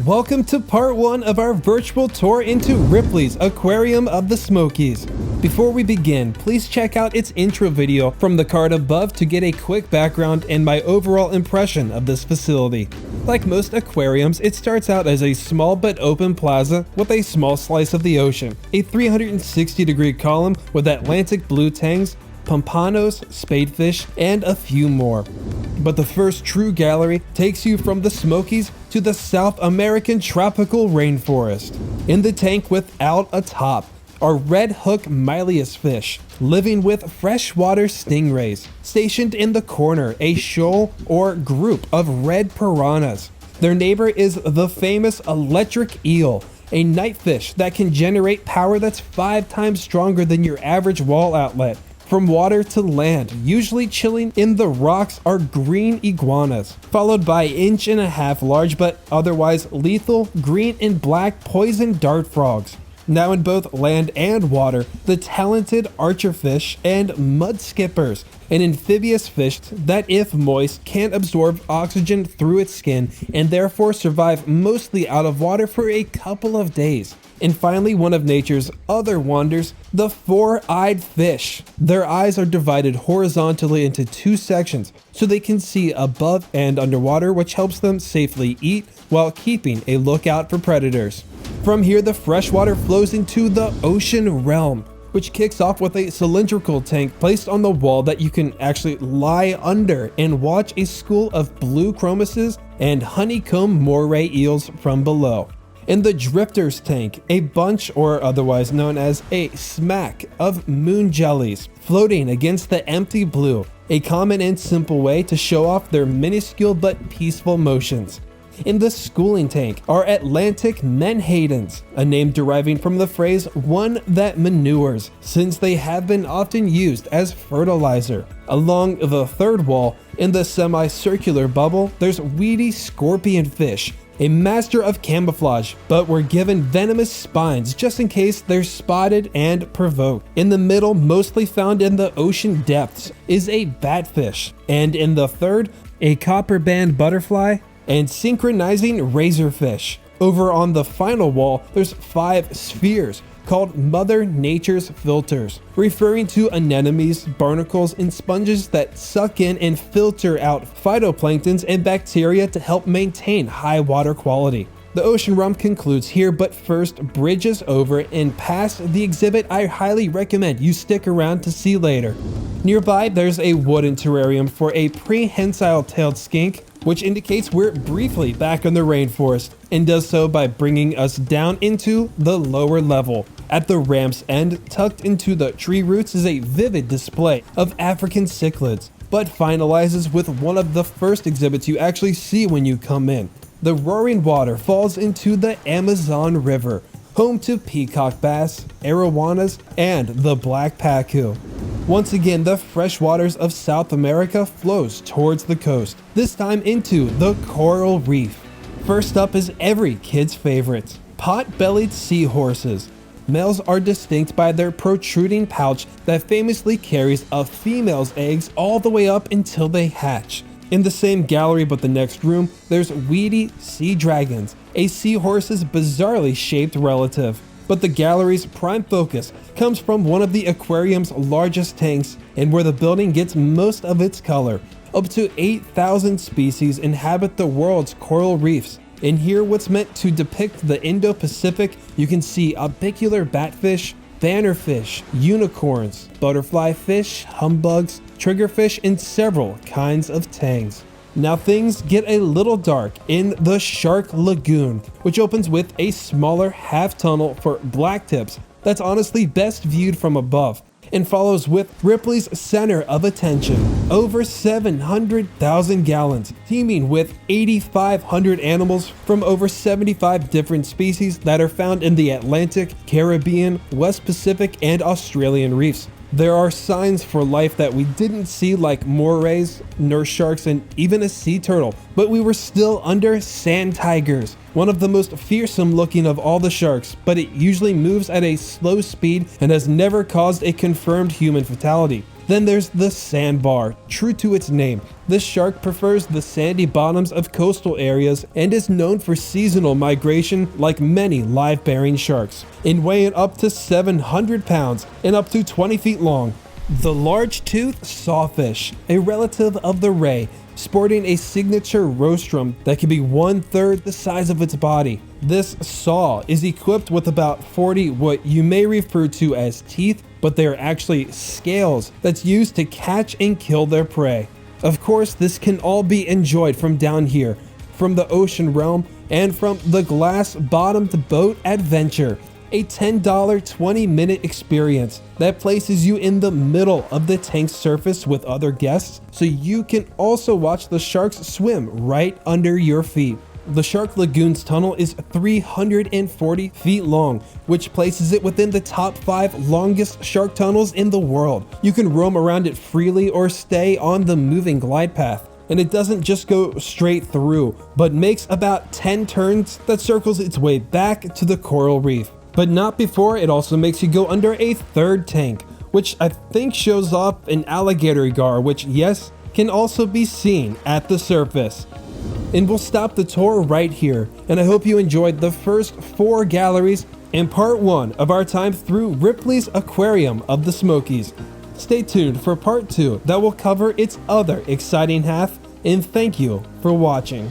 Welcome to part 1 of our virtual tour into Ripley's Aquarium of the Smokies. Before we begin, please check out its intro video from the card above to get a quick background and my overall impression of this facility. Like most aquariums, it starts out as a small but open plaza with a small slice of the ocean, a 360-degree column with Atlantic blue tangs, pompanos, spadefish, and a few more. But the first true gallery takes you from the Smokies to the South American tropical rainforest. In the tank without a top are red hook Mylius fish, living with freshwater stingrays. Stationed in the corner, a shoal or group of red piranhas. Their neighbor is the famous electric eel, a night fish that can generate power that's 5 times stronger than your average wall outlet. From water to land, usually chilling in the rocks, are green iguanas, followed by 1.5-inch large but otherwise lethal green and black poison dart frogs. Now in both land and water, the talented archerfish and mud skippers, an amphibious fish that if moist can absorb oxygen through its skin and therefore survive mostly out of water for a couple of days. And finally, one of nature's other wonders, the 4-eyed fish. Their eyes are divided horizontally into 2 sections so they can see above and underwater, which helps them safely eat while keeping a lookout for predators. From here, the freshwater flows into the ocean realm, which kicks off with a cylindrical tank placed on the wall that you can actually lie under and watch a school of blue chromises and honeycomb moray eels from below. In the drifter's tank, a bunch, or otherwise known as a smack, of moon jellies floating against the empty blue, a common and simple way to show off their minuscule but peaceful motions. In the schooling tank are Atlantic menhadens, a name deriving from the phrase one that manures, since they have been often used as fertilizer. Along the third wall, in the semicircular bubble, there's weedy scorpionfish, a master of camouflage, but were given venomous spines just in case they're spotted and provoked. In the middle, mostly found in the ocean depths, is a batfish, and in the third, a copperband butterfly and synchronizing razorfish. Over on the final wall, there's 5 spheres called Mother Nature's filters, referring to anemones, barnacles, and sponges that suck in and filter out phytoplanktons and bacteria to help maintain high water quality. The ocean realm concludes here, but first bridges over and past the exhibit I highly recommend you stick around to see later. Nearby, there's a wooden terrarium for a prehensile-tailed skink, which indicates we're briefly back in the rainforest, and does so by bringing us down into the lower level. At the ramp's end, tucked into the tree roots, is a vivid display of African cichlids, but finalizes with one of the first exhibits you actually see when you come in. The roaring water falls into the Amazon River, home to peacock bass, arowanas, and the black pacu. Once again, the fresh waters of South America flows towards the coast, this time into the coral reef. First up is every kid's favorite, pot-bellied seahorses. Males are distinct by their protruding pouch that famously carries a female's eggs all the way up until they hatch. In the same gallery but the next room, there's weedy sea dragons, a seahorse's bizarrely shaped relative. But the gallery's prime focus comes from one of the aquarium's largest tanks and where the building gets most of its color. Up to 8,000 species inhabit the world's coral reefs. And here, what's meant to depict the Indo-Pacific, you can see apicular batfish, bannerfish, unicorns, butterfly fish, humbugs, triggerfish, and several kinds of tangs. Now things get a little dark in the Shark Lagoon, which opens with a smaller half tunnel for blacktips that's honestly best viewed from above, and follows with Ripley's center of attention. Over 700,000 gallons, teeming with 8,500 animals from over 75 different species that are found in the Atlantic, Caribbean, West Pacific, and Australian reefs. There are signs for life that we didn't see, like morays, nurse sharks, and even a sea turtle, but we were still under sand tigers, one of the most fearsome looking of all the sharks, but it usually moves at a slow speed and has never caused a confirmed human fatality. Then there's the sandbar. True to its name, this shark prefers the sandy bottoms of coastal areas and is known for seasonal migration like many live-bearing sharks, in weighing up to 700 pounds and up to 20 feet long. The large-toothed sawfish, a relative of the ray, sporting a signature rostrum that can be 1/3 the size of its body. This saw is equipped with about 40 what you may refer to as teeth, but they are actually scales that's used to catch and kill their prey. Of course, this can all be enjoyed from down here, from the ocean realm, and from the glass-bottomed boat adventure, a $10 20-minute experience that places you in the middle of the tank's surface with other guests, so you can also watch the sharks swim right under your feet. The Shark Lagoon's tunnel is 340 feet long, which places it within the top 5 longest shark tunnels in the world. You can roam around it freely or stay on the moving glide path. And it doesn't just go straight through, but makes about 10 turns that circles its way back to the coral reef. But not before it also makes you go under a third tank, which I think shows off an alligator gar, which yes, can also be seen at the surface. And we'll stop the tour right here, and I hope you enjoyed the first 4 galleries and part 1 of our time through Ripley's Aquarium of the Smokies. Stay tuned for part 2 that will cover its other exciting half, and thank you for watching.